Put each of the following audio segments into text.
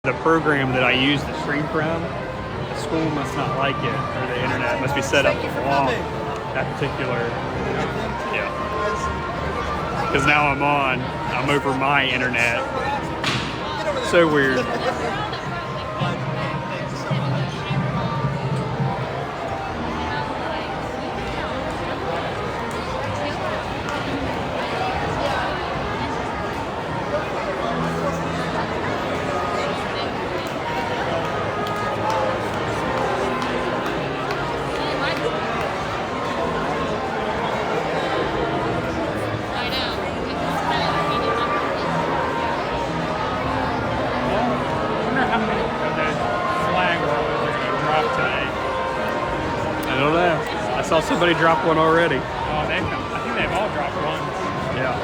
The program that I use to stream from, the school must not like it, or the internet must be set up wrong. That particular, yeah. Because now I'm over my internet. So weird. I don't know. I saw somebody drop one already. Oh, I think they've all dropped one. Yeah.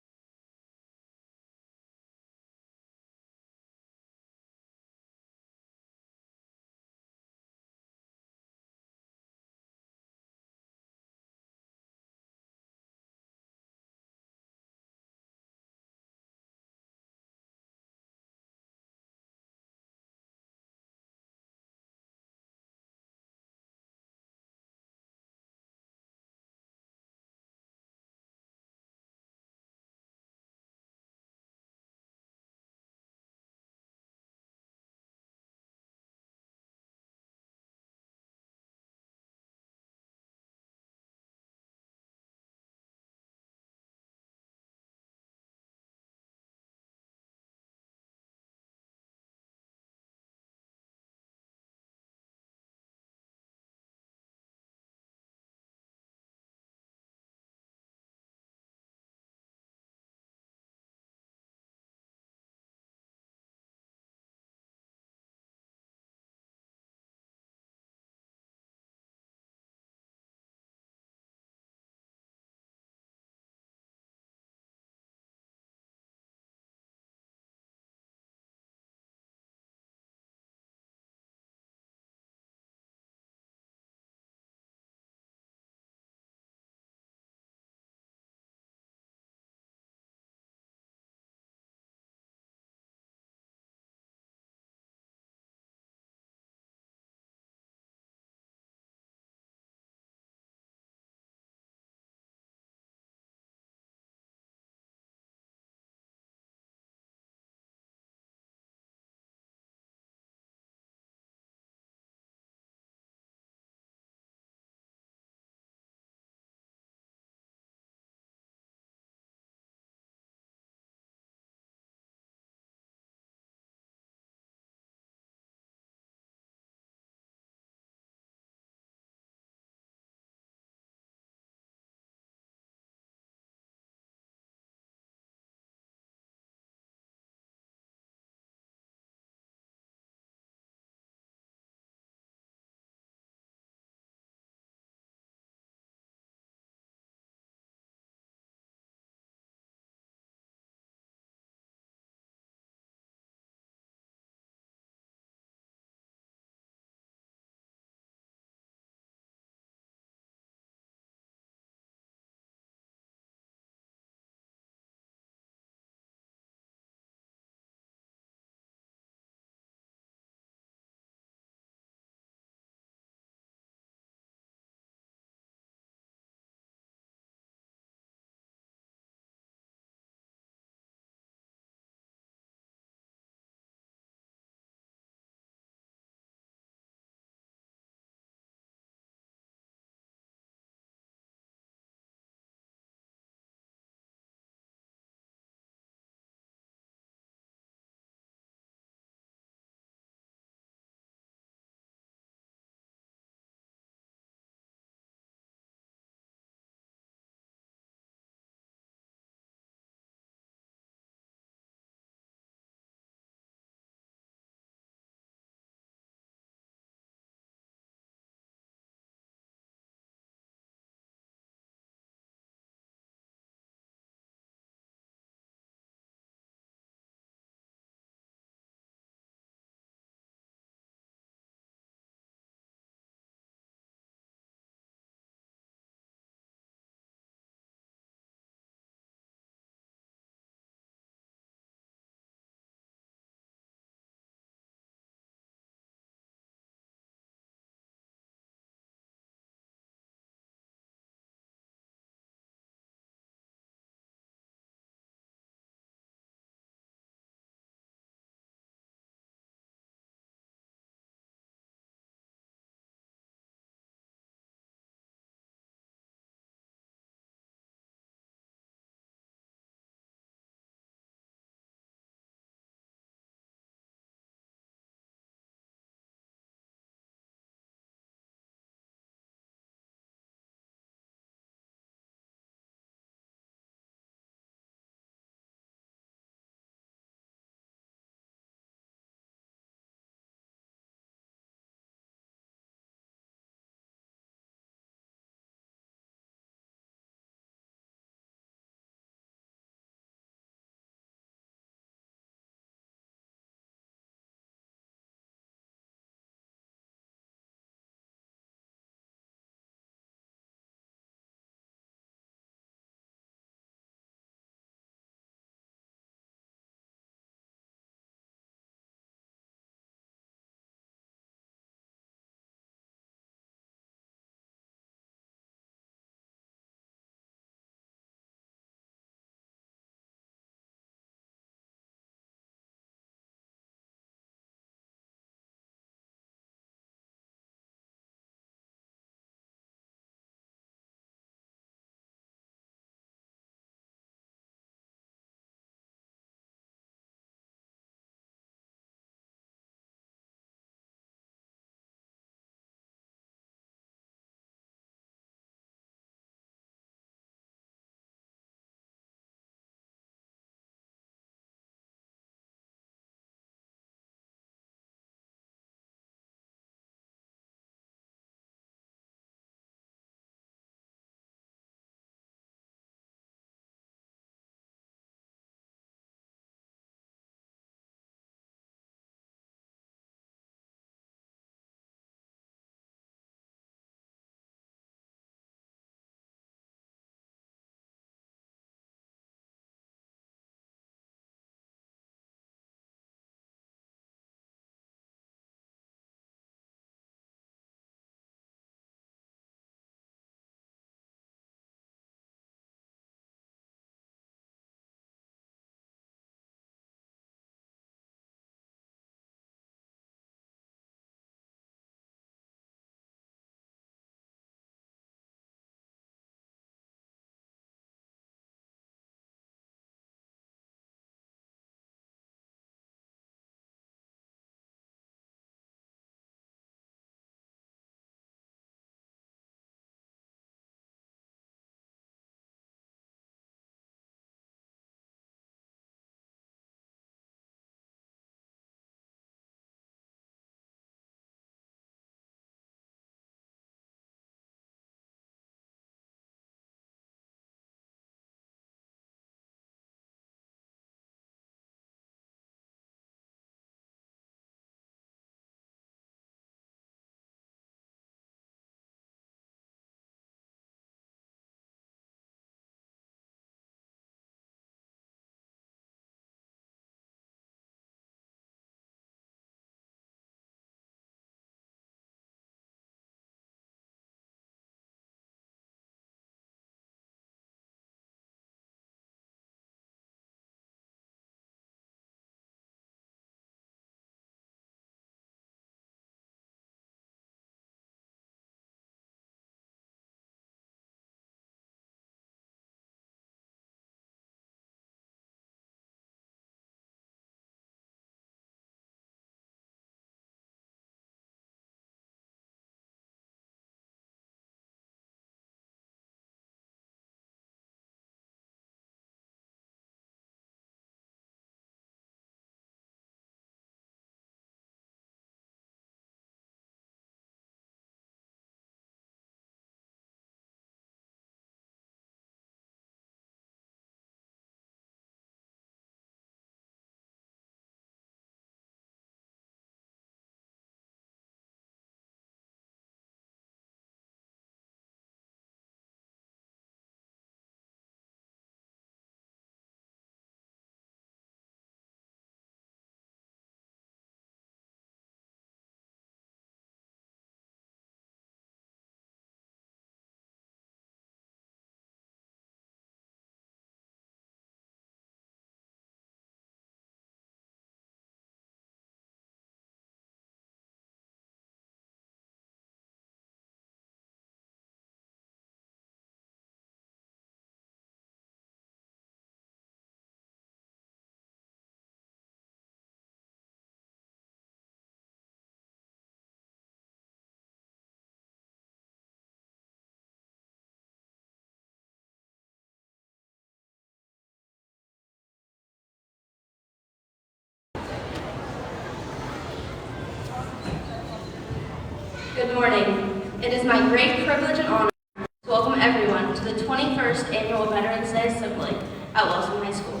Good morning. It is my great privilege and honor to welcome everyone to the 21st Annual Veterans Day Assembly at Wellston High School.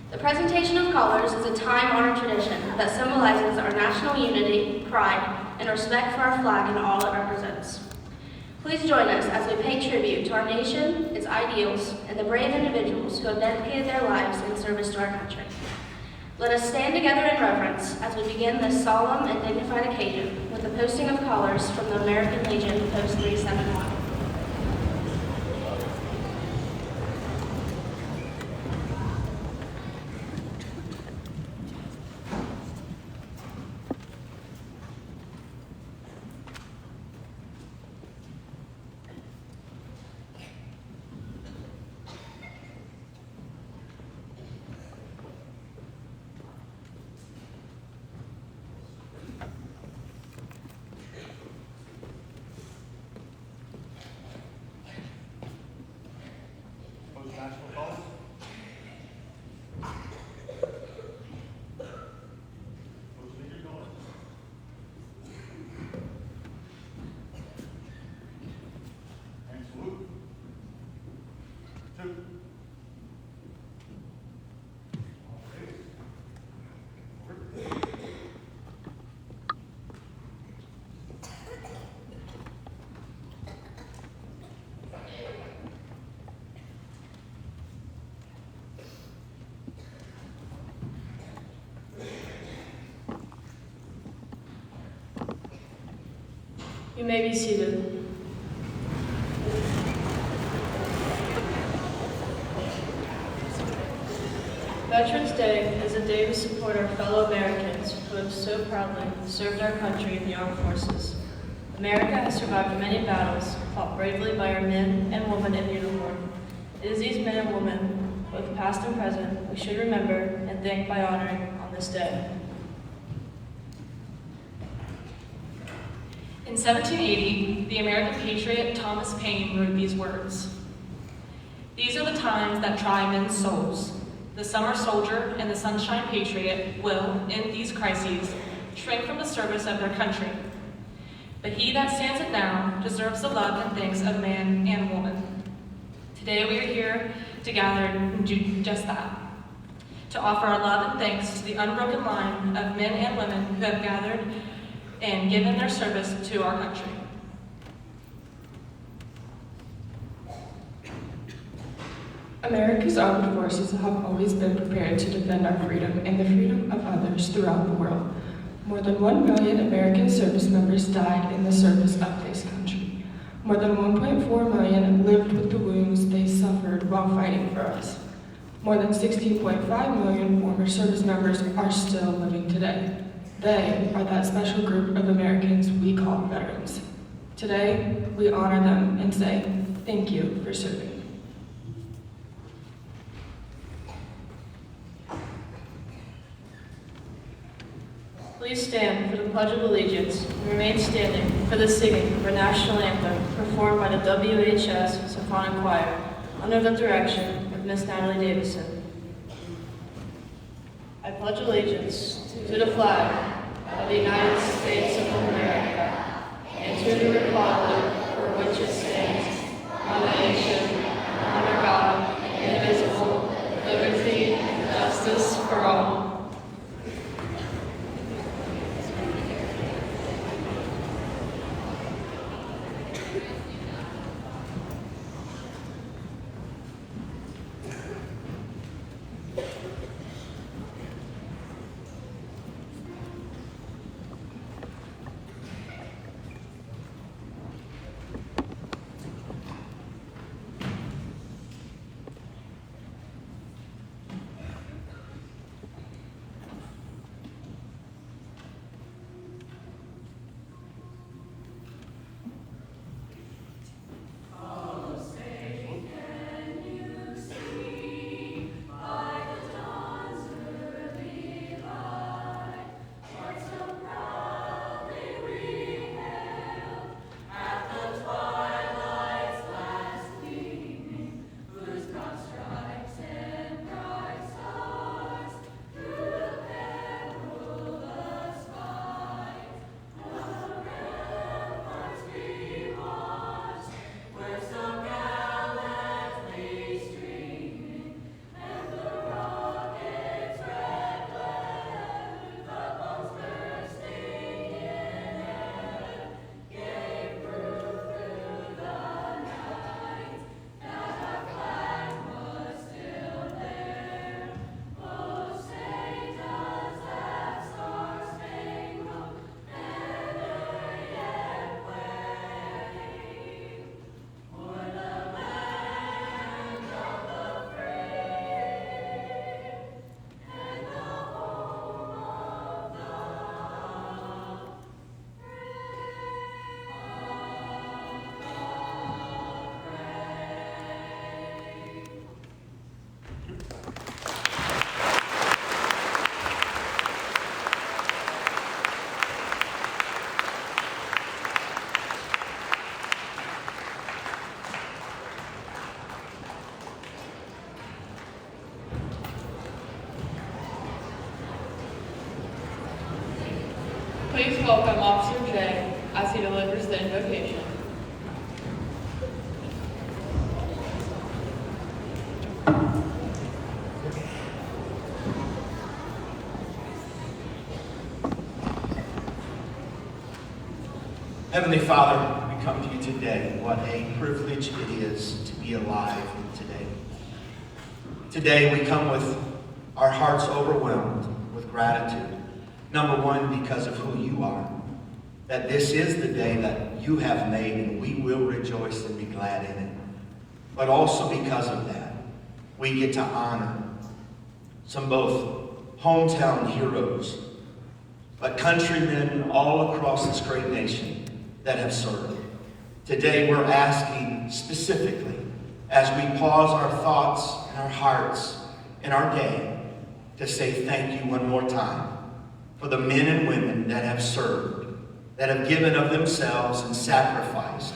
The presentation of colors is a time-honored tradition that symbolizes our national unity, pride, and respect for our flag and all it represents. Please join us as we pay tribute to our nation, its ideals, and the brave individuals who have dedicated their lives in service to our country. Let us stand together in reverence as we begin this solemn and dignified occasion with the posting of colors from the American Legion Post 371. National colors. And salute. 2. You may be seated. Veterans Day is a day to support our fellow Americans who have so proudly served our country in the armed forces. America has survived many battles, fought bravely by our men and women in uniform. It is these men and women, both past and present, we should remember and thank by honoring on this day. In 1780, the American patriot Thomas Paine wrote these words: "These are the times that try men's souls. The summer soldier and the sunshine patriot will, in these crises, shrink from the service of their country. But he that stands it now deserves the love and thanks of man and woman." Today we are here to gather and do just that, to offer our love and thanks to the unbroken line of men and women who have gathered and given their service to our country. America's armed forces have always been prepared to defend our freedom and the freedom of others throughout the world. More than 1 million American service members died in the service of this country. More than 1.4 million lived with the wounds they suffered while fighting for us. More than 16.5 million former service members are still living today. They are that special group of Americans we call veterans. Today, we honor them and say, thank you for serving. Please stand for the Pledge of Allegiance and remain standing for the singing of our national anthem performed by the WHS Symphonic Choir under the direction of Miss Natalie Davison. I pledge allegiance to the flag of the United States of America and to the republic for which it stands, one nation, under God, indivisible, liberty, and justice for all. welcome Officer Jay as he delivers the invocation. Heavenly Father, we come to you today. What a privilege it is to be alive today. Today we come with our hearts overwhelmed with gratitude. Number one, because of who you are. That this is the day that you have made and we will rejoice and be glad in it. But also because of that, we get to honor some both hometown heroes, but countrymen all across this great nation that have served. Today we're asking specifically, as we pause our thoughts and our hearts in our day, to say thank you one more time for the men and women that have served, that have given of themselves and sacrificed.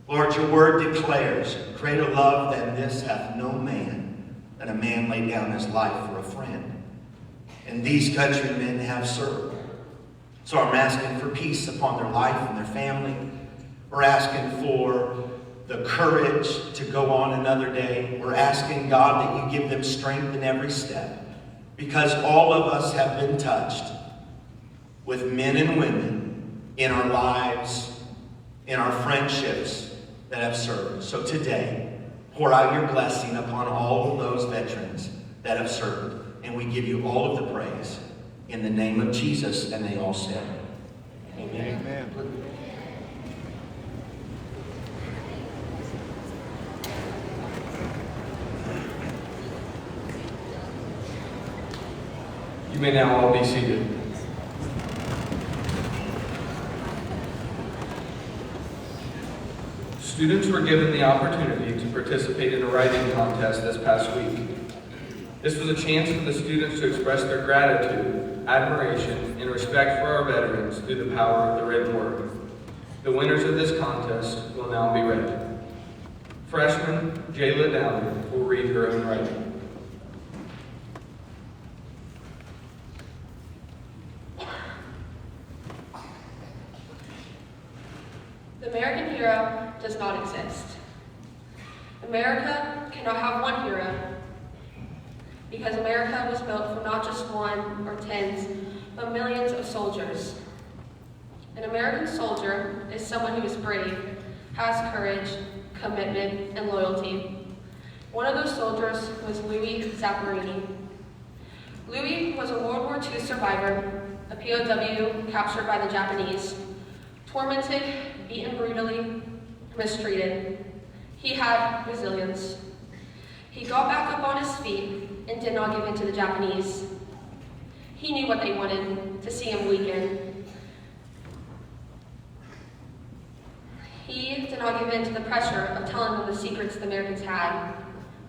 Lord, your word declares, greater love than this hath no man, than a man lay down his life for a friend. And these countrymen have served. So I'm asking for peace upon their life and their family. We're asking for the courage to go on another day. We're asking, God, that you give them strength in every step. Because all of us have been touched with men and women in our lives, in our friendships that have served. So today, pour out your blessing upon all of those veterans that have served. And we give you all of the praise. In the name of Jesus, and they all said, amen. Amen. You may now all be seated. Students were given the opportunity to participate in a writing contest this past week. This was a chance for the students to express their gratitude, admiration, and respect for our veterans through the power of the written word. The winners of this contest will now be read. Freshman Jayla Downer will read her own writing. The American hero does not exist. America cannot have one hero, because America was built for not just one or tens, but millions of soldiers. An American soldier is someone who is brave, has courage, commitment, and loyalty. One of those soldiers was Louis Zapparini. Louis was a World War II survivor, a POW captured by the Japanese, tormented, beaten brutally, mistreated. He had resilience. He got back up on his feet and did not give in to the Japanese. He knew what they wanted, to see him weaken. He did not give in to the pressure of telling them the secrets the Americans had,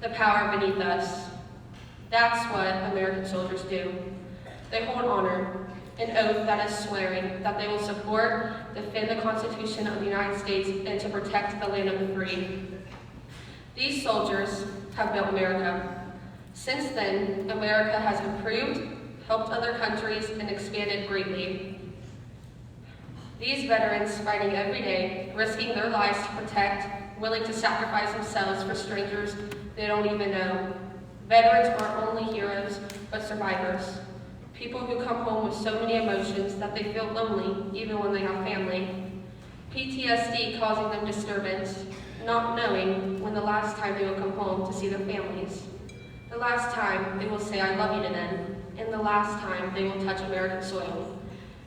the power beneath us. That's what American soldiers do. They hold honor, an oath that is swearing that they will support, defend the Constitution of the United States, and to protect the land of the free. These soldiers have built America. Since then, America has improved, helped other countries, and expanded greatly. These veterans fighting every day, risking their lives to protect, willing to sacrifice themselves for strangers they don't even know. Veterans aren't only heroes, but survivors. People who come home with so many emotions that they feel lonely even when they have family. PTSD causing them disturbance, not knowing when the last time they will come home to see their families. The last time they will say, I love you to them, and the last time they will touch American soil.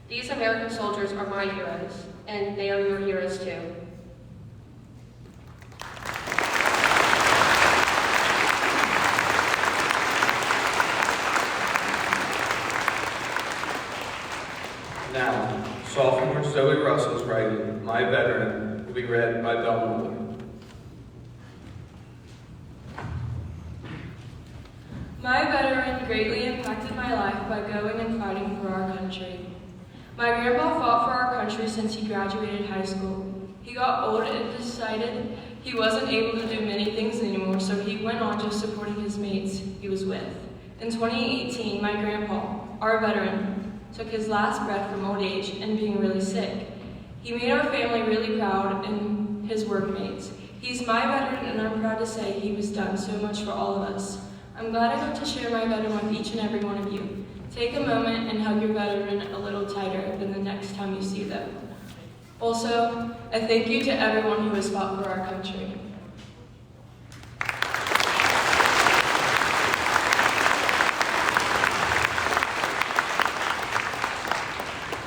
These American soldiers are my heroes, and they are your heroes too. Now, sophomore Zoe Russell's writing, My Veteran, will be read by Belmont. My veteran greatly impacted my life by going and fighting for our country. My grandpa fought for our country since he graduated high school. He got old and decided he wasn't able to do many things anymore, so he went on just supporting his mates he was with. In 2018, my grandpa, our veteran, took his last breath from old age and being really sick. He made our family really proud and his workmates. He's my veteran, and I'm proud to say he has done so much for all of us. I'm glad I got to share my veteran with each and every one of you. Take a moment and hug your veteran a little tighter than the next time you see them. Also, a thank you to everyone who has fought for our country.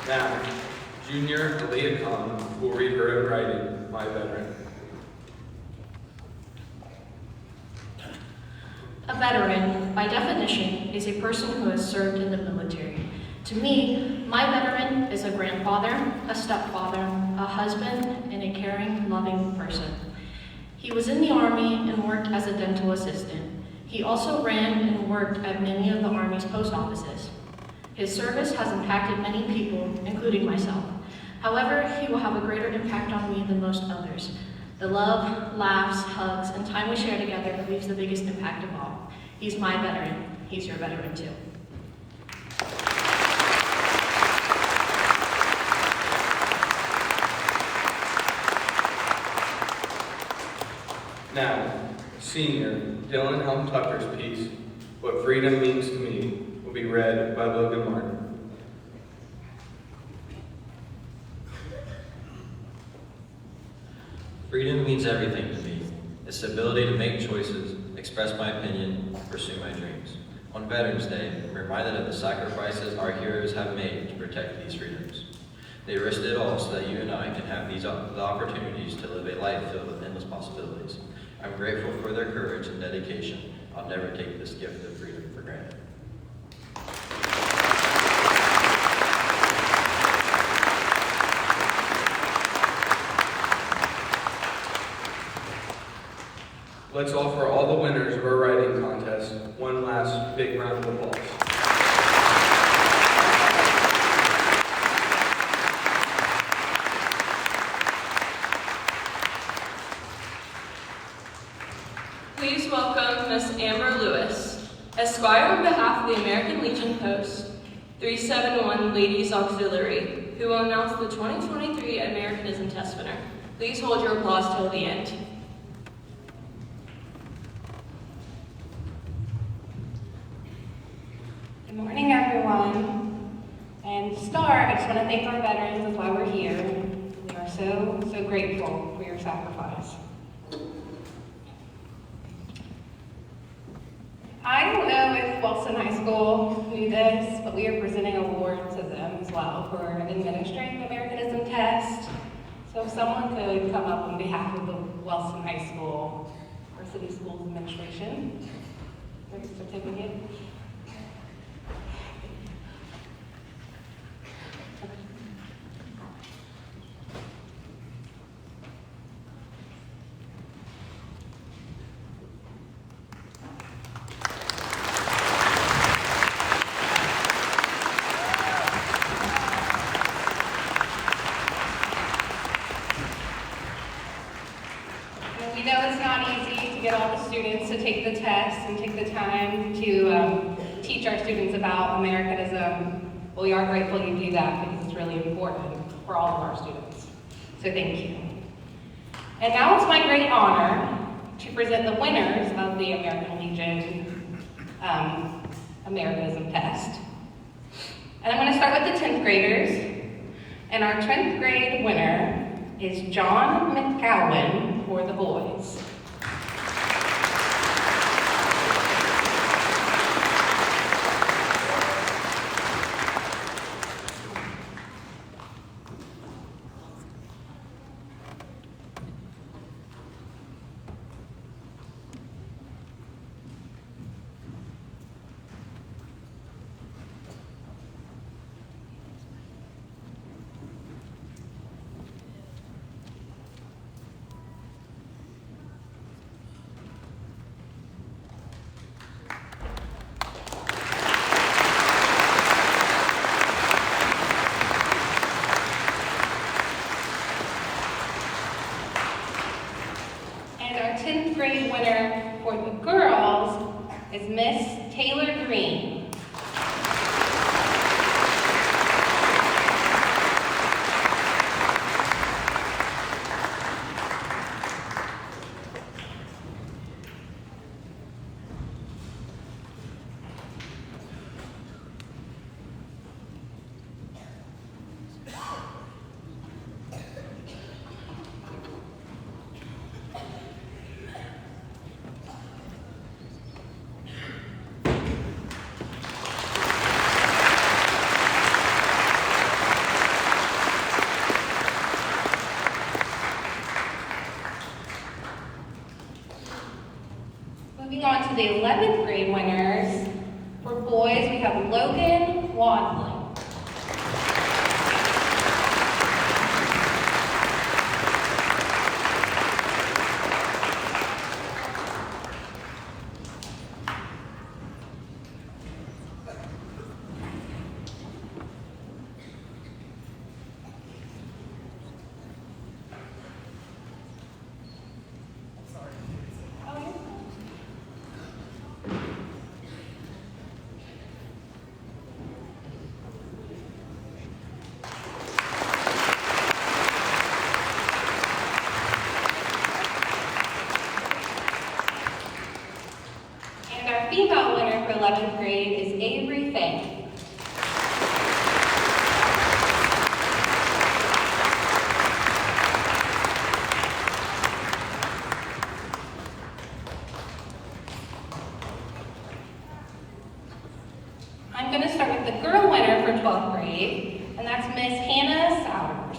Now, Junior Aaliyah Khan will read her own writing, My Veteran. A veteran, by definition, is a person who has served in the military. To me, my veteran is a grandfather, a stepfather, a husband, and a caring, loving person. He was in the Army and worked as a dental assistant. He also ran and worked at many of the Army's post offices. His service has impacted many people, including myself. However, he will have a greater impact on me than most others. The love, laughs, hugs, and time we share together leaves the biggest impact of all. He's my veteran. He's your veteran too. Now, Senior Dylan Helm Tucker's piece, What Freedom Means to Me, will be read by Logan Martin. Freedom means everything to me. It's the ability to make choices, express my opinion, pursue my dreams. On Veterans Day, I'm reminded of the sacrifices our heroes have made to protect these freedoms. They risked it all so that you and I can have the opportunities to live a life filled with endless possibilities. I'm grateful for their courage and dedication. I'll never take this gift of freedom for granted. Let's offer all the winners of our writing contest one last big round of applause. Please welcome Miss Amber Lewis, Esquire on behalf of the American Legion Post 371 Ladies Auxiliary, who will announce the 2023 Americanism Test winner. Please hold your applause till the end. Good morning, everyone. And to start, I just want to thank our veterans. That's why we're here. We are so grateful for your sacrifice. I don't know if Wellston High School knew this, but we are presenting an award to them as well for administering the Americanism test. So if someone could come up on behalf of the Wellston High School or City Schools Administration, there's a certificate. We know it's not easy to get all the students to take the test and take the time to teach our students about Americanism. But we are grateful you do that because it's really important for all of our students. So thank you. And now it's my great honor to present the winners of the American Legion Americanism test. And I'm going to start with the 10th graders. And our 10th grade winner is John McGowan for the boys. And our 10th grade winner for the girls is Miss Taylor Green. to the 11th grade winners. For boys, we have Logan Wadley. Female winner for 11th grade is Avery Fay. I'm going to start with the girl winner for 12th grade, and that's Miss Hannah Sowers.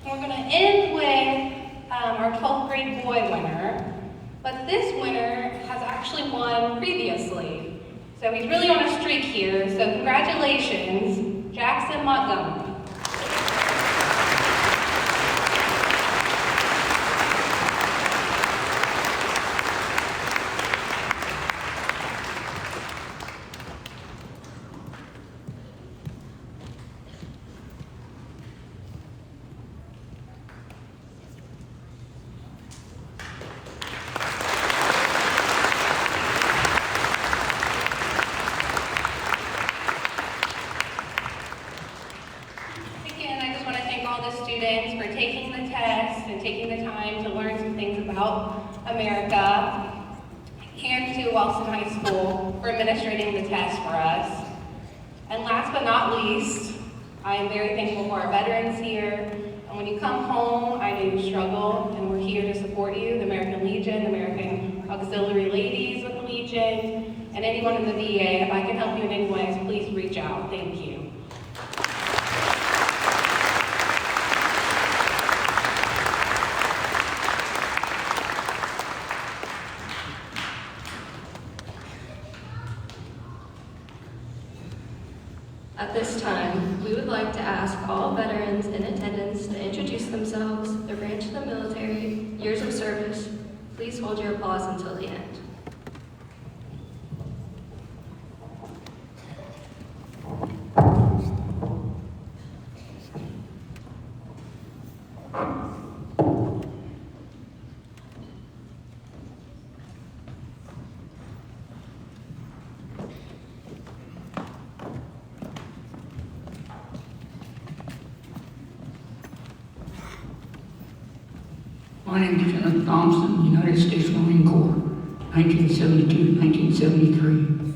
We're going to end with our 12th grade boy winner, but this winner has actually won previously. So he's really on a streak here, so congratulations, Jackson Montgomery. Students for taking the test and taking the time to learn some things about America, and to Wellston High School for administrating the test for us. And last but not least, I am very thankful for our veterans here. And when you come home, I know you struggle, and we're here to support you, the American Legion, the American Auxiliary Ladies of the Legion, and anyone in the VA. If I can help you in any ways, please reach out. Thank you. At this time, we would like to ask all veterans in attendance to introduce themselves, their branch of the military, years of service. Please hold your applause until the end. My name is Lieutenant Thompson, United States Marine Corps, 1972-1973.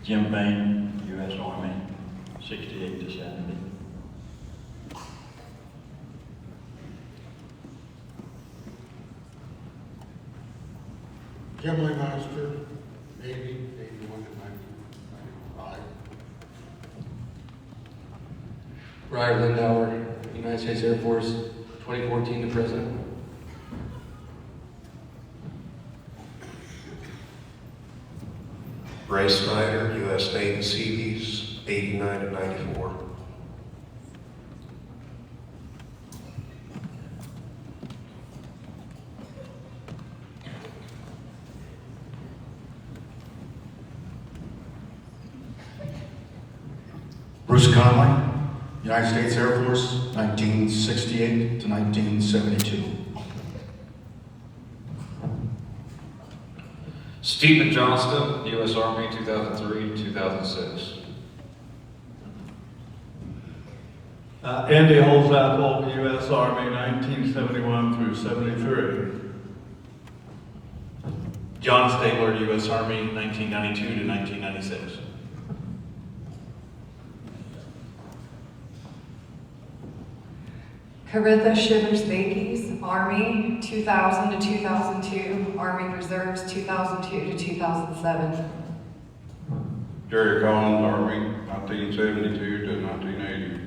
Jim Bain, U.S. Army, 68 to 70. Jim Master, Navy, 81 to 1995. Ryder Lindauer, United States Air Force, 2014 to present. Ray Snyder, U.S. Navy Seabees, 89 to 94. Bruce Conley, United States Air Force, 1968 to 1972. Andy Holzapfel, U.S. Army, 1971 through 73. John Stabler, U.S. Army, 1992 to 1996. Caritha Shivers Bakes, Army, 2000 to 2002, Army Reserves, 2002 to 2007. Jerry Collins, Army, 1972 to 1980.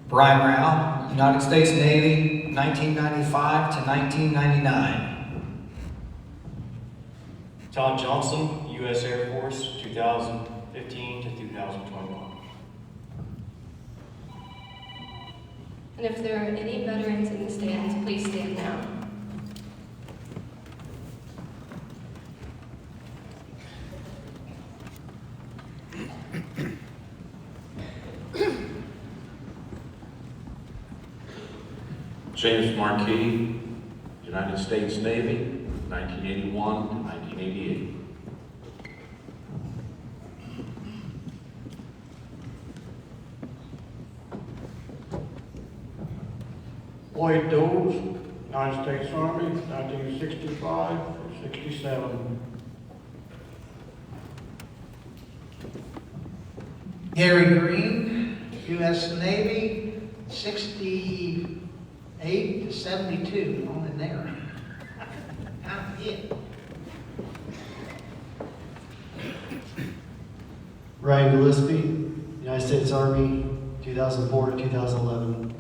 Brian Rao, United States Navy, 1995 to 1999. Todd Johnson, U.S. Air Force, 2015 to 2021. And if there are any veterans in the stands, please stand now. James Marquis, United States Navy, 1981 to 1988. Lloyd Doles, United States Army, 1965 to 67. Gary Green, U.S. Navy, 68 to 72, on in there. Yeah. Ryan Gillespie, United States Army, 2004 to 2011.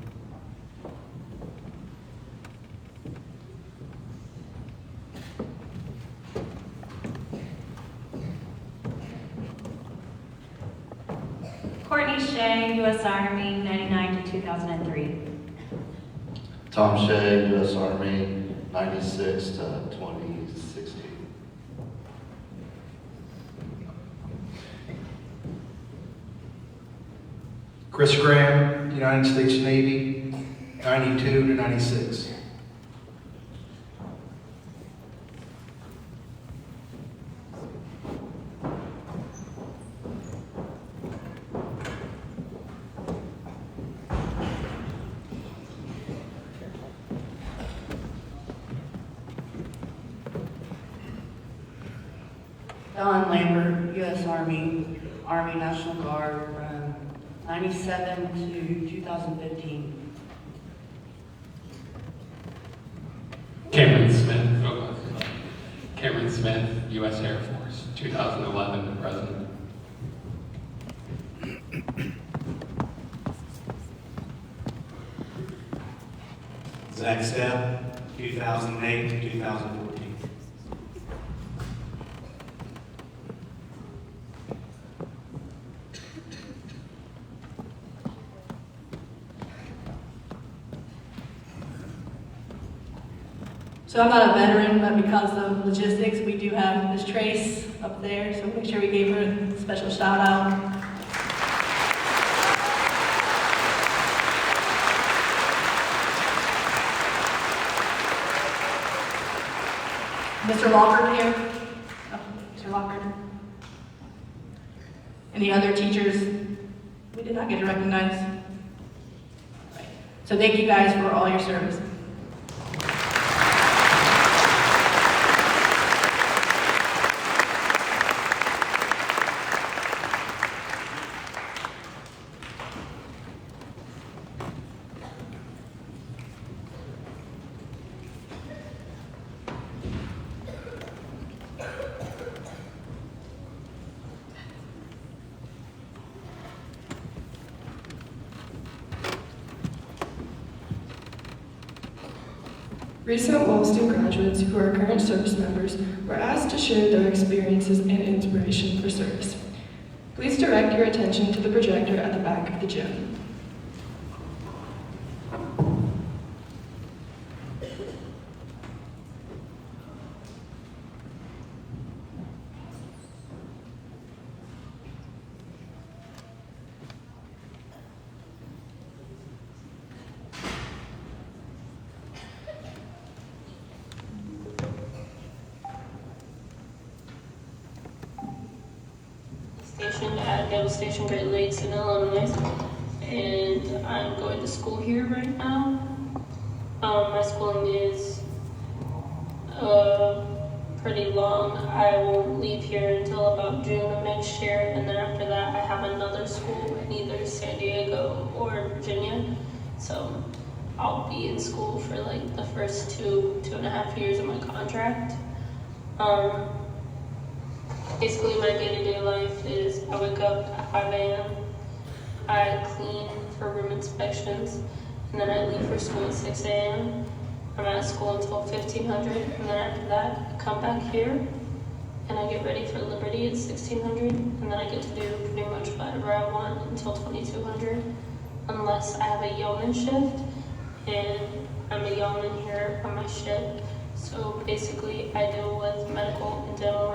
Courtney Shea, U.S. Army, 99 to 2003. Tom Shea, U.S. Army, 96 to 2016. Chris Graham, United States Navy, 92 to 96. Don Lambert, U.S. Army, Army National Guard, from 97 to 2015. Cameron Smith, Cameron Smith, U.S. Air Force, 2011 to present. Zach Stepp, 2008 to 2014. So I'm not a veteran, but because of logistics, we do have Ms. Trace up there, so make sure we gave her a special shout out. Mr. Lockard here. Oh, Mr. Lockard. Any other teachers we did not get to recognize? Right. So thank you guys for all your service. Recent Wellston graduates who are current service members were asked to share their experiences and inspiration for service. Please direct your attention to the projector at the back of the gym. Stationed at Naval Station, Great Lakes in Illinois, and I'm going to school here right now. My schooling is pretty long. I won't leave here until about June of next year, and then after that I have another school in either San Diego or Virginia. So I'll be in school for like the first two and a half years of my contract. Basically my day-to-day life is I wake up at 5 a.m. I clean for room inspections, and then I leave for school at 6 a.m. I'm at school until 1500, and then after that I come back here and I get ready for Liberty at 1600, and then I get to do pretty much whatever I want until 2200, unless I have a yeoman shift, and I'm a yeoman here on my ship. So basically I deal with medical and dental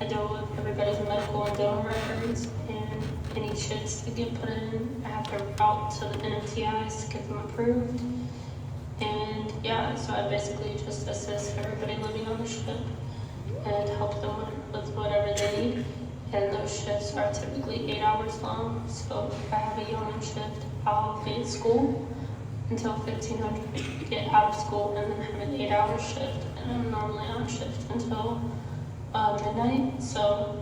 I deal with everybody's medical and dental records, and any shits that get put in, I have to route to the NMTIs to get them approved. And yeah, so I basically just assist everybody living on the ship and help them with whatever they need. And those shifts are typically 8 hours long. So if I have a yeoman shift, I'll be at school until 1500, get out of school, and then have an 8-hour shift. And I'm normally on shift until midnight, so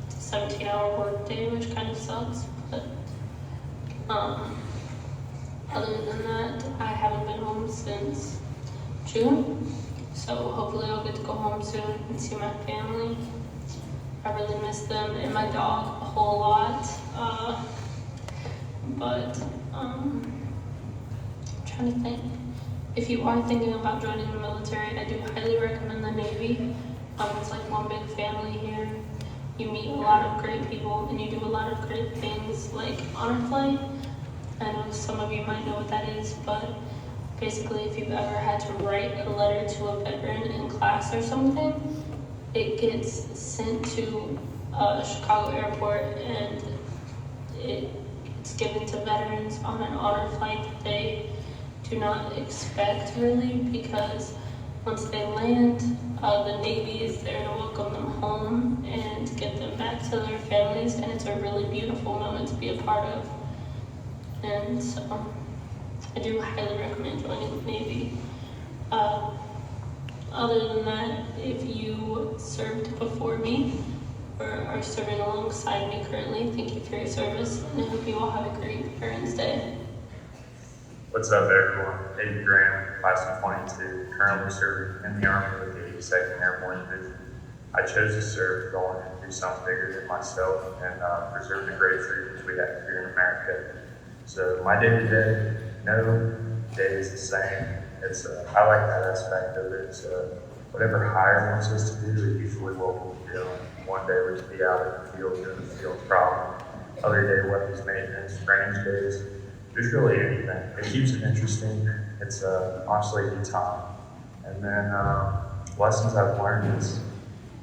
it's a 17-hour work day, which kind of sucks. But other than that, I haven't been home since June, so hopefully I'll get to go home soon and see my family. I really miss them and my dog a whole lot, but trying to think. If you are thinking about joining the military, I do highly recommend the Navy. It's like one big family here. You meet a lot of great people and you do a lot of great things like honor flight. I know some of you might know what that is, but basically if you've ever had to write a letter to a veteran in class or something, it gets sent to Chicago Airport, and it's given to veterans on an honor flight that they do not expect really, because once they land, the Navy is there to welcome them home and get them back to their families, and it's a really beautiful moment to be a part of. And so I do highly recommend joining the Navy. Other than that, if you served before me or are serving alongside me currently, thank you for your service, and I hope you all have a great Veterans Day. What's up, everyone? David Graham, class of 22, currently serving in the Army with the 82nd Airborne Division. I chose to serve going and do something bigger than myself and preserve the great freedoms we have here in America. So my day-to-day, no day is the same. It's I like that aspect of it. Whatever hire wants us to do is usually what we'll be doing. One day we can be out in the field doing the field problem. Other day weapons maintenance, range days. There's really anything. It keeps it interesting. It's honestly a good time. And then lessons I've learned is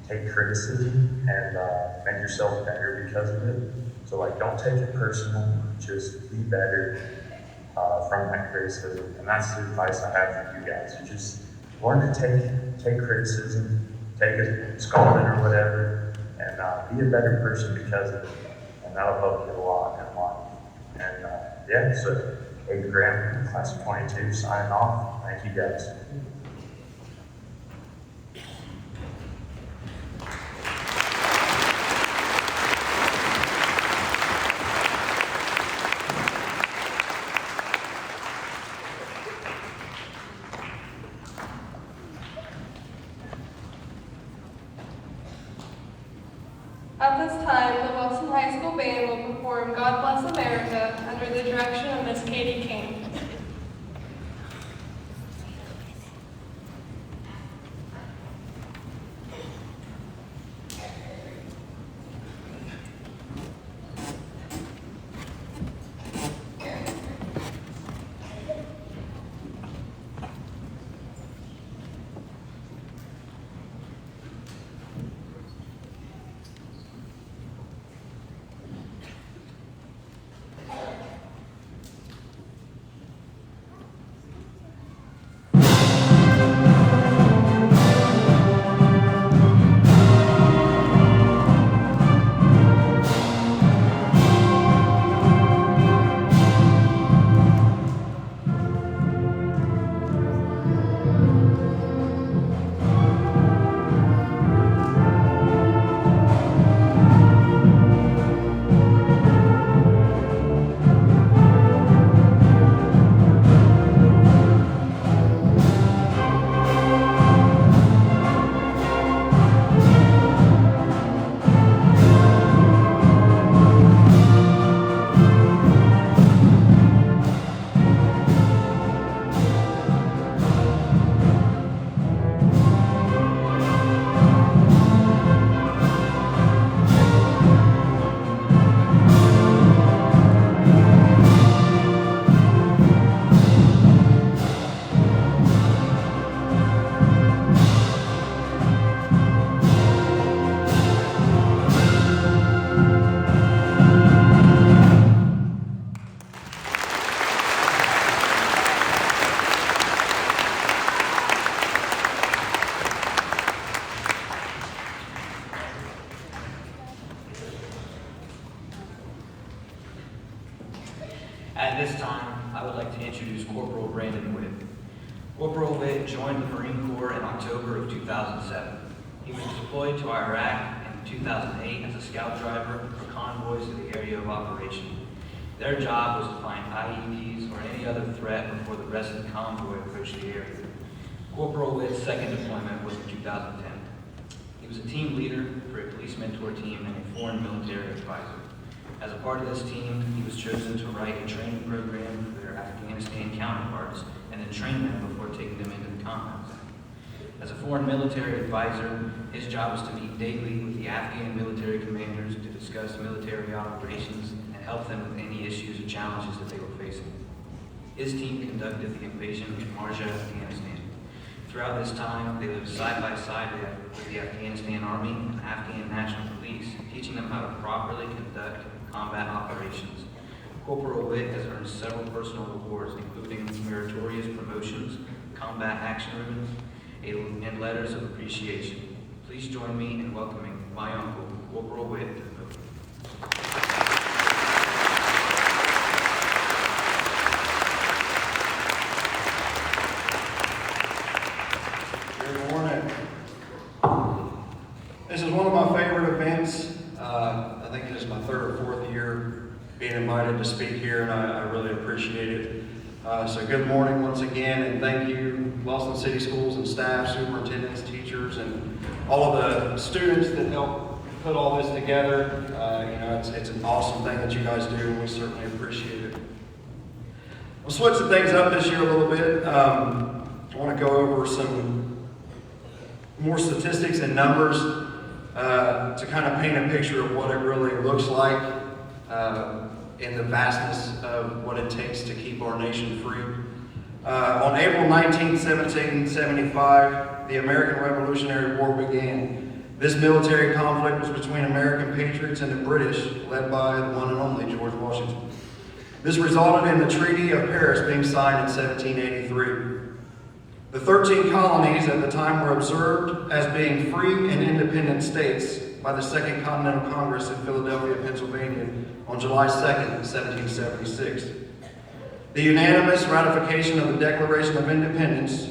take criticism and make yourself better because of it. So like, don't take it personal, just be better from that criticism. And that's the advice I have for you guys. You just learn to take criticism, take a scolding or whatever, and be a better person because of it. And that'll help you a lot in life. And yeah, so David Graham, class of 22, signing off. Thank you guys. At this time, the Wellston High School Band will perform God Bless America under the direction of Miss Katie King. joined the Marine Corps in October of 2007. He was deployed to Iraq in 2008 as a scout driver for convoys to the area of operation. Their job was to find IEDs or any other threat before the rest of the convoy approached the area. Corporal Witt's second deployment was in 2010. He was a team leader for a police mentor team and a foreign military advisor. As a part of this team, he was chosen to write a training program for their Afghanistan counterparts and then train them before taking them into the combat zone. As a foreign military advisor, his job was to meet daily with the Afghan military commanders to discuss military operations and help them with any issues or challenges that they were facing. His team conducted the invasion of Marja, Afghanistan. Throughout this time, they lived side by side with the Afghanistan Army and Afghan National Police, teaching them how to properly conduct combat operations. Corporal Witt has earned several personal awards, including meritorious promotions, combat action ribbons, and letters of appreciation. Please join me in welcoming my uncle, Corporal Witt, to the podium. Good morning. This is one of my favorite events. I think it is my third or fourth year being invited to speak here, and I really appreciate it. So good morning once again, and thank you, Wellston City Schools and staff, superintendents, teachers, and all of the students that helped put all this together. It's an awesome thing that you guys do, and we certainly appreciate it. We'll switch the things up this year a little bit. I want to go over some more statistics and numbers to kind of paint a picture of what it really looks like in the vastness of what it takes to keep our nation free. On April 19, 1775, the American Revolutionary War began. This military conflict was between American patriots and the British, led by the one and only George Washington. This resulted in the Treaty of Paris being signed in 1783. The 13 colonies at the time were observed as being free and independent states by the Second Continental Congress in Philadelphia, Pennsylvania on July 2nd, 1776. The unanimous ratification of the Declaration of Independence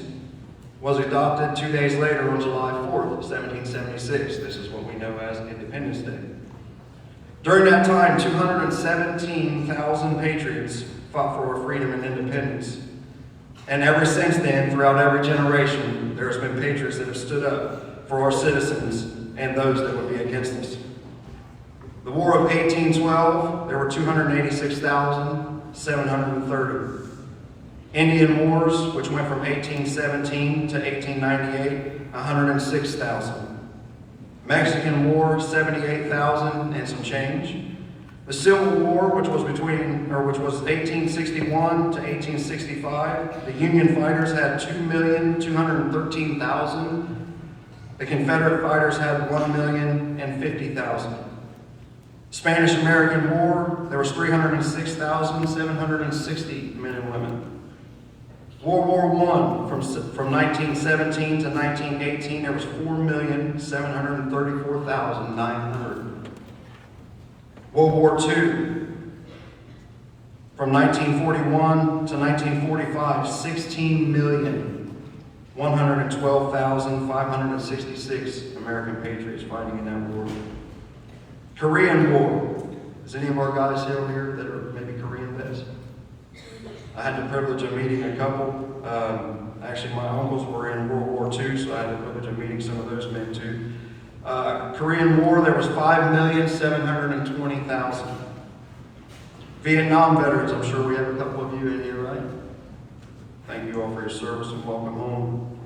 was adopted 2 days later on July 4th, 1776. This is what we know as Independence Day. During that time, 217,000 patriots fought for our freedom and independence. And ever since then, throughout every generation, there has been patriots that have stood up for our citizens and those that would be against us. The War of 1812, there were 286,730. Indian Wars, which went from 1817 to 1898, 106,000. Mexican War, 78,000 and some change. The Civil War, which was 1861 to 1865, the Union fighters had 2,213,000. The Confederate fighters had 1,050,000. Spanish-American War, there was 306,760 men and women. World War I, from 1917 to 1918, there was 4,734,900. World War II, from 1941 to 1945, 16,112,566 American patriots fighting in that war. Korean War. Is any of our guys still here that are maybe Korean vets? I had the privilege of meeting a couple. Actually, my uncles were in World War II, so I had the privilege of meeting some of those men too. Korean War, there was 5,720,000. Vietnam veterans, I'm sure we have a couple of you in here, right? Thank you all for your service and welcome home.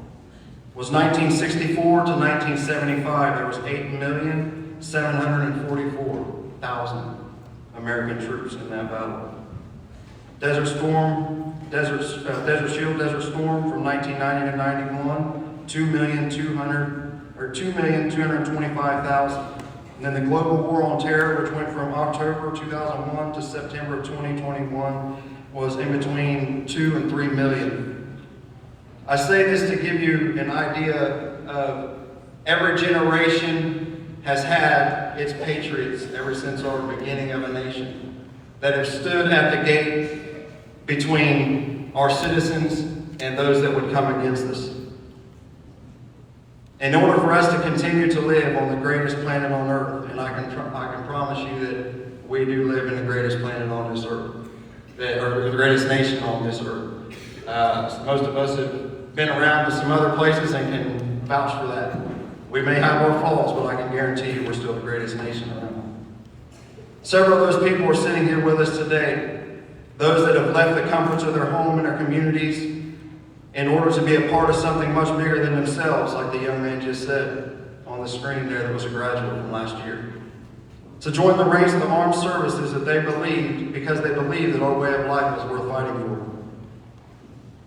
Was 1964 to 1975, there was 8,744,000 American troops in that battle. Desert Storm, Desert Shield, Desert Storm from 1990 to 91, 2,225,000. And then the Global War on Terror, which went from October 2001 to September of 2021, was in between 2 and 3 million. I say this to give you an idea of every generation has had its patriots ever since our beginning of a nation that have stood at the gate between our citizens and those that would come against us. In order for us to continue to live on the greatest planet on earth, and I can promise you that we do live in the greatest planet on this earth, or the greatest nation on this earth. Most of us have been around to some other places and can vouch for that. We may have our flaws, but I can guarantee you we're still the greatest nation around. Several of those people are sitting here with us today. Those that have left the comforts of their home and their communities in order to be a part of something much bigger than themselves, like the young man just said on the screen there that was a graduate from last year. To join the ranks of the armed services that they believed because they believed that our way of life is worth fighting for.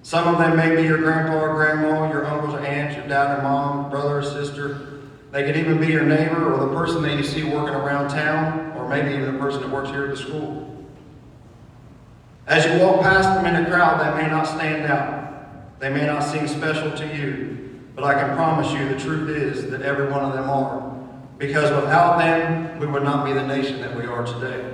Some of them may be your grandpa or grandma, your uncles or aunts, your dad or mom, brother or sister. They could even be your neighbor or the person that you see working around town, or maybe even the person that works here at the school. As you walk past them in a crowd that may not stand out, they may not seem special to you, but I can promise you the truth is that every one of them are. Because without them, we would not be the nation that we are today.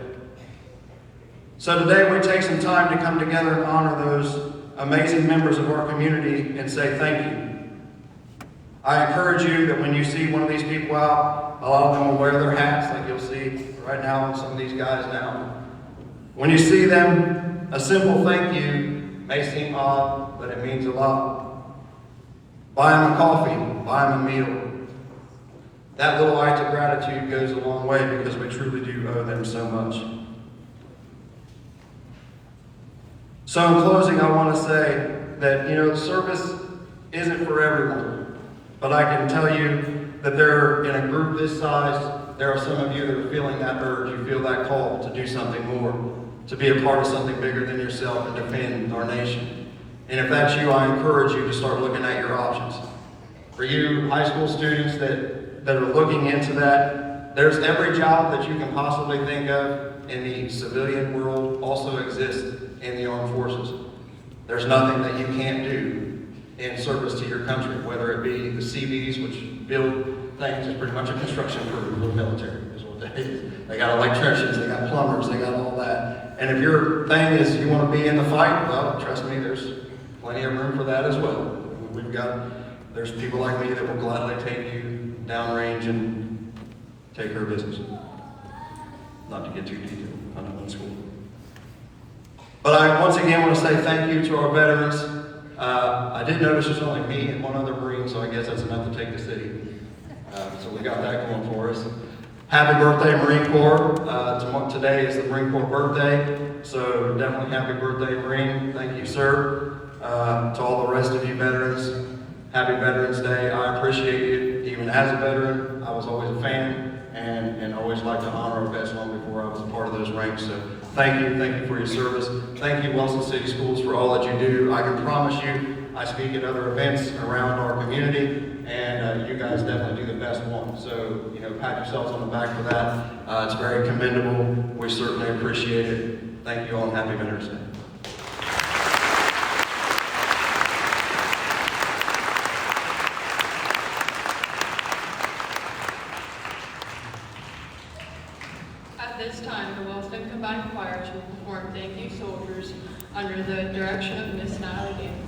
So today we take some time to come together and honor those amazing members of our community and say thank you. I encourage you that when you see one of these people out, a lot of them will wear their hats like you'll see right now on some of these guys now. When you see them, a simple thank you may seem odd, but it means a lot. Buy them a coffee, buy them a meal. That little act of gratitude goes a long way because we truly do owe them so much. So in closing, I want to say that, the service isn't for everyone. But I can tell you that in a group this size, there are some of you that are feeling that urge. You feel that call to do something more, to be a part of something bigger than yourself and defend our nation. And if that's you, I encourage you to start looking at your options. For you high school students that are looking into that, there's every job that you can possibly think of in the civilian world also exists in the armed forces. There's nothing that you can't do in service to your country, whether it be the CVs, which build things, is pretty much a construction crew for the military, is what that is. They got electricians, they got plumbers, they got all that. And if your thing is you want to be in the fight, well, trust me, there's plenty of room for that as well. There's people like me that will gladly take you downrange and take care of business. Not to get too detailed, I know in school. But I once again want to say thank you to our veterans. I did notice there's only me and one other Marine, so I guess that's enough to take the city. So we got that going for us. Happy birthday, Marine Corps. Today is the Marine Corps birthday, so definitely happy birthday, Marine. Thank you, sir. To all the rest of you veterans, happy Veterans Day. I appreciate it. Even as a veteran, I was always a fan and always liked to honor our vets long before I was a part of those ranks. So thank you for your service. Thank you, Wellston City Schools, for all that you do. I can promise you, I speak at other events around our community, and you guys definitely do the best one. So, pat yourselves on the back for that. It's very commendable. We certainly appreciate it. Thank you all, and happy Veterans Day. At this time, the Wellston Combined Choir will perform Thank You Soldiers under the direction of Miss Natalie Davidson.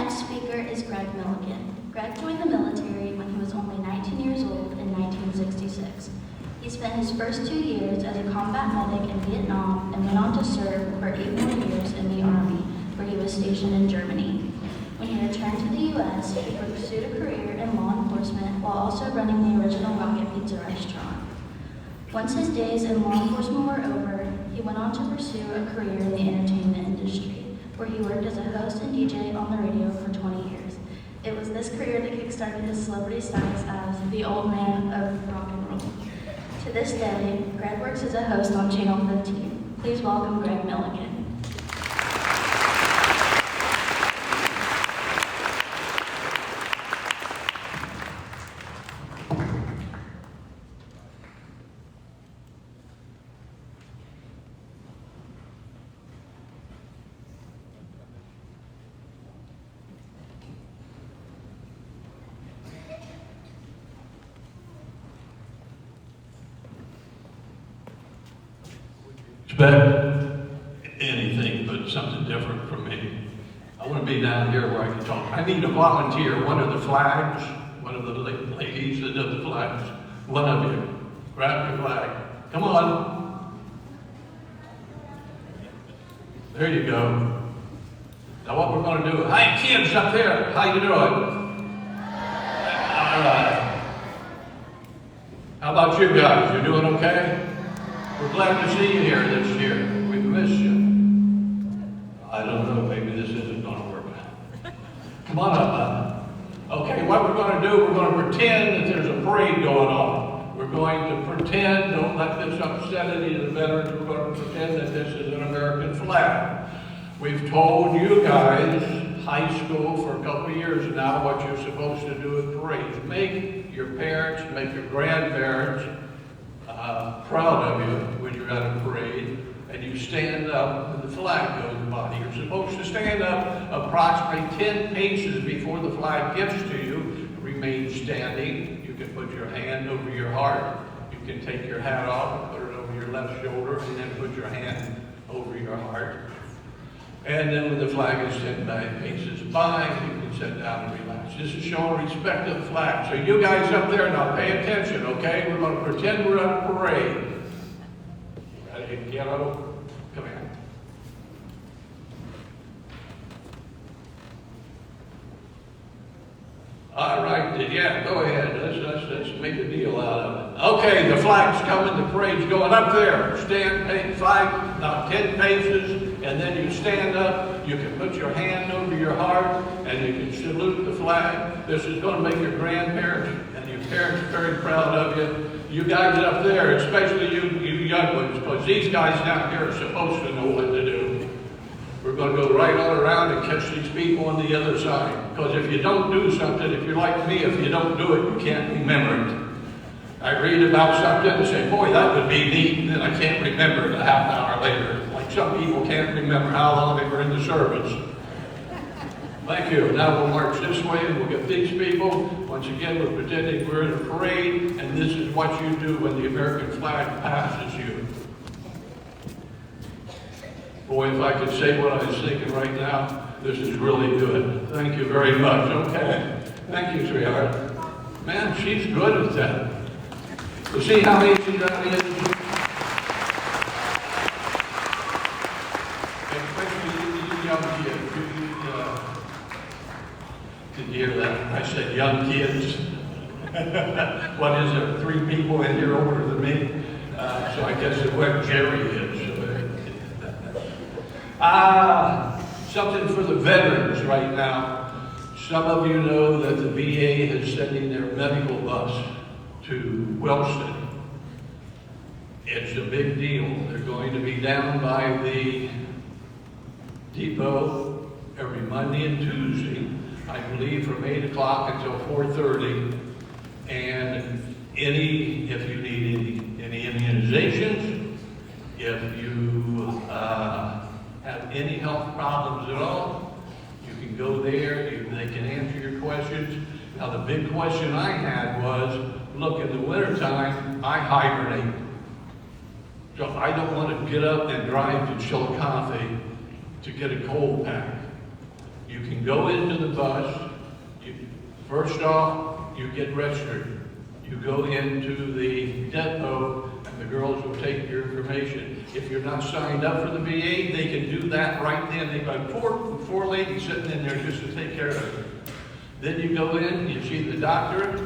next speaker is Greg Milligan. Greg joined the military when he was only 19 years old in 1966. He spent his first 2 years as a combat medic in Vietnam and went on to serve for 8 more years in the Army, where he was stationed in Germany. When he returned to the U.S., he pursued a career in law enforcement while also running the original Rocket Pizza restaurant. Once his days in law enforcement were over, he went on to pursue a career in the entertainment industry, where he worked as a host and DJ on the radio for 20 years. It was this career that kickstarted his celebrity status as the old man of rock and roll. To this day, Greg works as a host on Channel 15. Please welcome Greg Milligan. Expect anything but something different from me. I want to be down here where I can talk. I need a volunteer, one of the flags, one of the ladies that does the flags. One of you, grab your flag. Come on. There you go. Now what we're going to do, hi kids up there, how you doing? All right. How about you guys, you doing okay? We're glad to see you here this year. We've missed you. I don't know, maybe this isn't going to work. Come on up. Okay, what we're going to do, we're going to pretend that there's a parade going on. We're going to pretend, don't let this upset any of the veterans, we're going to pretend that this is an American flag. We've told you guys, high school, for a couple of years now, what you're supposed to do at parades. Make your parents, make your grandparents proud of you when you're at a parade, and you stand up when the flag goes by. You're supposed to stand up approximately 10 paces before the flag gets to you. Remain standing. You can put your hand over your heart. You can take your hat off and put it over your left shoulder, and then put your hand over your heart. And then when the flag is 10 paces by, you can sit down and relax. This is showing respect to the flag. So you guys up there, now pay attention, okay? We're going to pretend we're at a parade. Ready, yellow? Come here. All right, yeah, go ahead. Let's make a deal out of it. Okay, the flag's coming, the parade's going up there. Stand, flag, now 10 paces. And then you stand up, you can put your hand over your heart, and you can salute the flag. This is going to make your grandparents and your parents very proud of you. You guys up there, especially you young ones, because these guys down here are supposed to know what to do. We're going to go right on around and catch these people on the other side. Because if you don't do something, if you're like me, if you don't do it, you can't remember it. I read about something and say, boy, that would be neat, and then I can't remember it a half an hour later. Some people can't remember how long they were in the service. Thank you. Now we'll march this way and we'll get these people. Once again, we're pretending we're in a parade, and this is what you do when the American flag passes you. Boy, if I could say what I was thinking right now, this is really good. Thank you very much. Okay. Thank you, sweetheart. Man, she's good at that. You see how easy that is? Did you hear that? I said young kids. What is there? 3 people in here older than me? So I guess it's where Jerry is. Something for the veterans right now. Some of you know that the VA is sending their medical bus to Wellston. It's a big deal. They're going to be down by the depot every Monday and Tuesday, I believe from 8 o'clock until 4:30. And if you need any immunizations, if you have any health problems at all, you can go there, they can answer your questions. Now the big question I had was, look, in the wintertime, I hibernate. So I don't want to get up and drive to Chillicothe to get a cold pack. You can go into the bus. First off, you get registered. You go into the depot, and the girls will take your information. If you're not signed up for the VA, they can do that right then. They've got four ladies sitting in there just to take care of you. Then you go in, you see the doctor,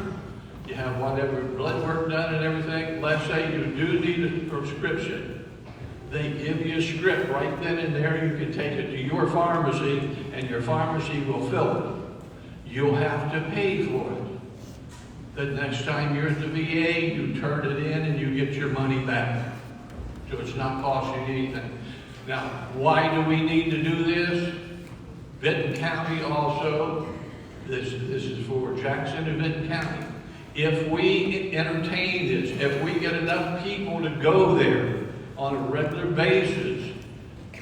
you have whatever blood work done and everything. Let's say you do need a prescription. They give you a script right then and there. You can take it to your pharmacy, and your pharmacy will fill it. You'll have to pay for it. The next time you're at the VA, you turn it in and you get your money back. So it's not costing you anything. Now, why do we need to do this? Benton County also, this is for Jackson and Benton County. If we entertain this, if we get enough people to go there on a regular basis,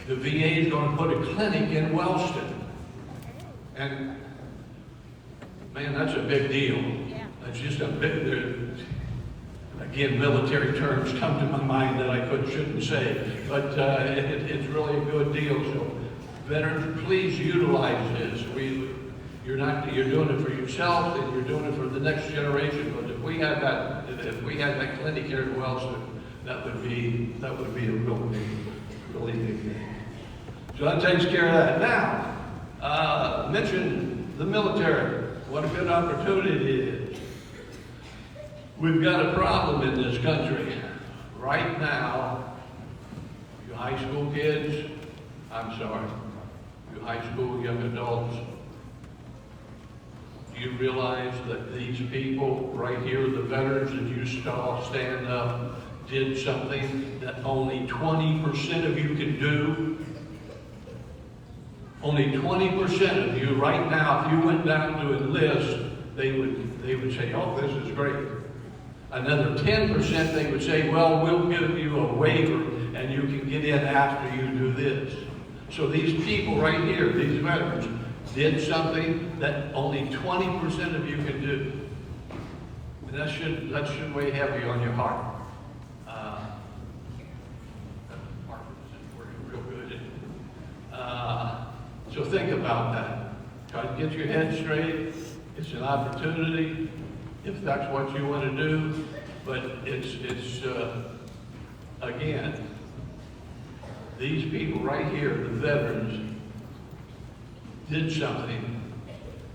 the VA is going to put a clinic in Wellston. And man, that's a big deal. That's just a big, again, military terms come to my mind that I shouldn't say, but it's really a good deal. So veterans, please utilize this. You're doing it for yourself, and you're doing it for the next generation. But if we had that clinic here in Wellston, that would be a really big thing. So that takes care of that. Now, mention the military. What a good opportunity it is. We've got a problem in this country. Right now, you high school kids, you high school young adults, do you realize that these people right here, the veterans that you saw stand up, did something that only 20% of you can do? Only 20% of you right now, if you went down to enlist, they would say, oh, this is great. Another 10% they would say, well, we'll give you a waiver and you can get in after you do this. So these people right here, these veterans, did something that only 20% of you can do. And that should weigh heavy on your heart. Real good. So think about that. Try to get your head straight. It's an opportunity if that's what you want to do. But it's again, these people right here, the veterans, did something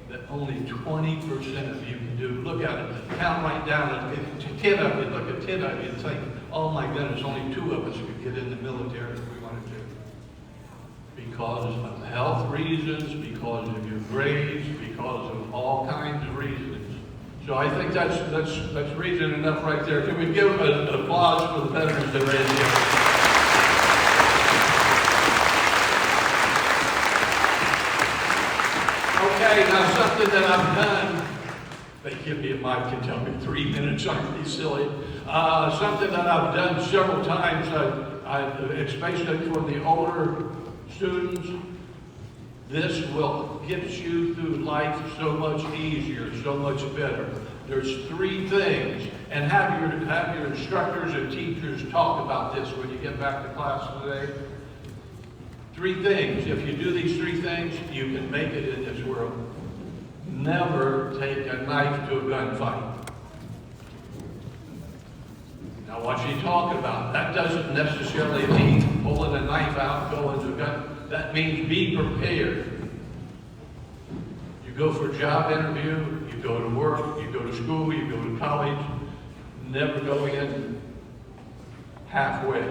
that only 20% of you can do. Look at it. Count right down. If 10 of you, look at 10 of you and think, oh my goodness, only 2 of us could get in the military if we wanted to. Because of health reasons, because of your grades, because of all kinds of reasons. So I think that's reason enough right there. Can we give an applause for the veterans that are in here? Okay, now something that I've done, they give me a mic and tell me 3 minutes, aren't they silly? Something that I've done several times, especially for the older students, this will get you through life so much easier, so much better. There's 3 things, and have your instructors and teachers talk about this when you get back to class today. 3 things. If you do these 3 things, you can make it in this world. Never take a knife to a gunfight. Now, what you talk about, that doesn't necessarily mean pulling a knife out, going to a gun. That means be prepared. You go for a job interview, you go to work, you go to school, you go to college. Never go in halfway.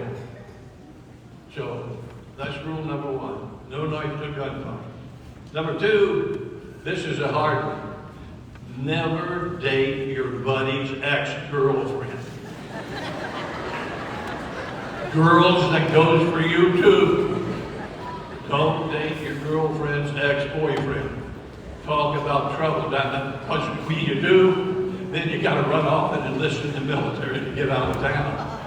So, that's rule number 1. No knife to gunfight. Number 2, this is a hard one. Never date your buddy's ex-girlfriend. Girls, that goes for you too. Don't date your girlfriend's ex-boyfriend. Talk about trouble down there. Because when you do, then you got to run off and enlist in the military to get out of town.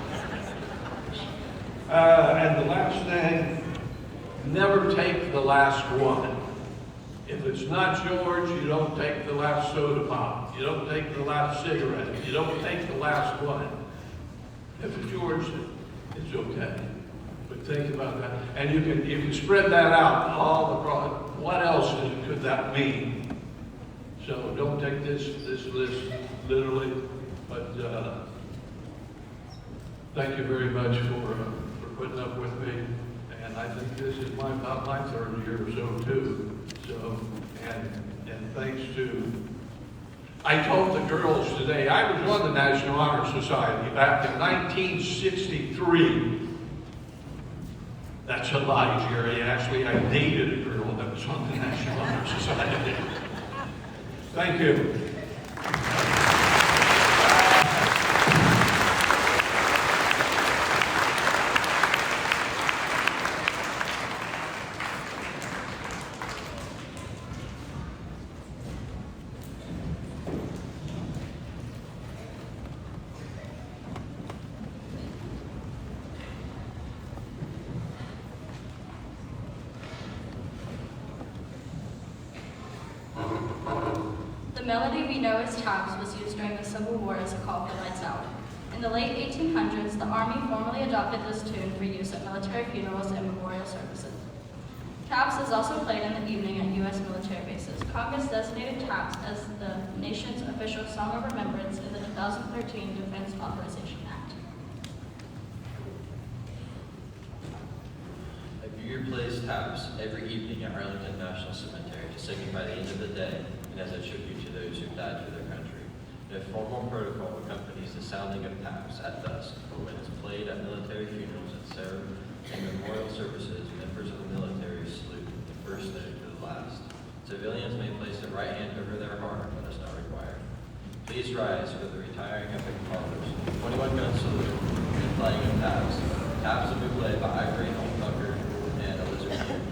And the last thing, never take the last one. If it's not yours, you don't take the last soda pop. You don't take the last cigarette. You don't take the last one. If it's yours, it's okay. But But think about that. And you can spread that out all across. What else could that mean? So don't take this list literally, but thank you very much for putting up with me. And I think this is about my third year or so too. So, and thanks to, I told the girls today, I was on the National Honor Society back in 1963. That's a lie, Jerry. Actually, I dated a girl that was on the National Honor Society. Thank you. The melody we know as taps was used during the Civil War as a call for lights out. In the late 1800s, the Army formally adopted this tune for use at military funerals and memorial services. Taps is also played in the evening at U.S. military bases. Congress designated taps as the nation's official song of remembrance in the 2013 Defense Authorization Act. A Bugle plays taps every evening at Arlington National Cemetery to signify the end of the day and as a tribute to those who died for their country. A formal protocol accompanies the sounding of taps at dusk, or when it's played at military funerals and memorial services. Members of the military salute the first note to the last. Civilians may place their right hand over their heart, but it's not required. Please rise for the retiring epic colors. 21 gun salute and playing of taps. Taps will be played by Ivory Tucker and Elizabeth Hughes.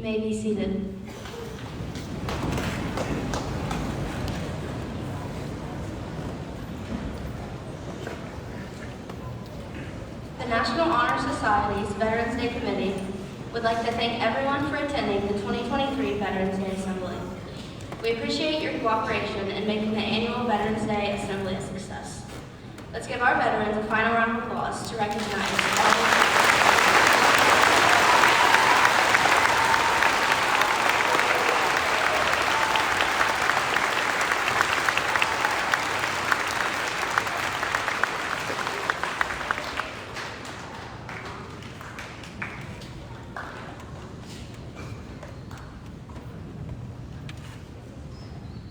You may be seated. The National Honor Society's Veterans Day Committee would like to thank everyone for attending the 2023 Veterans Day Assembly. We appreciate your cooperation in making the annual Veterans Day Assembly a success. Let's give our veterans a final round of applause to recognize all the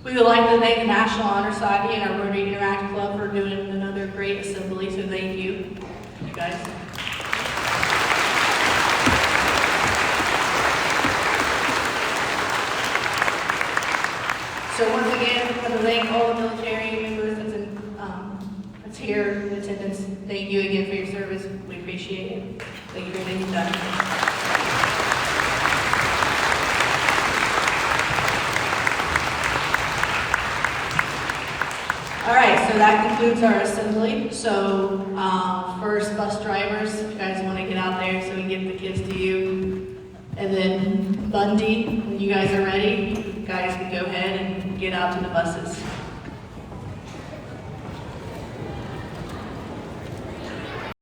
We would like to thank the National Honor Society and our Rotary Interact Club for doing another great assembly, so thank you, you guys. So once again, we want to thank all the military members that's here in attendance. Thank you again for your service. We appreciate it. Thank you for everything you've done. All right, so that concludes our assembly. So first, bus drivers, if you guys want to get out there so we can get the kids to you. And then Bundy, when you guys are ready, you guys can go ahead and get out to the buses.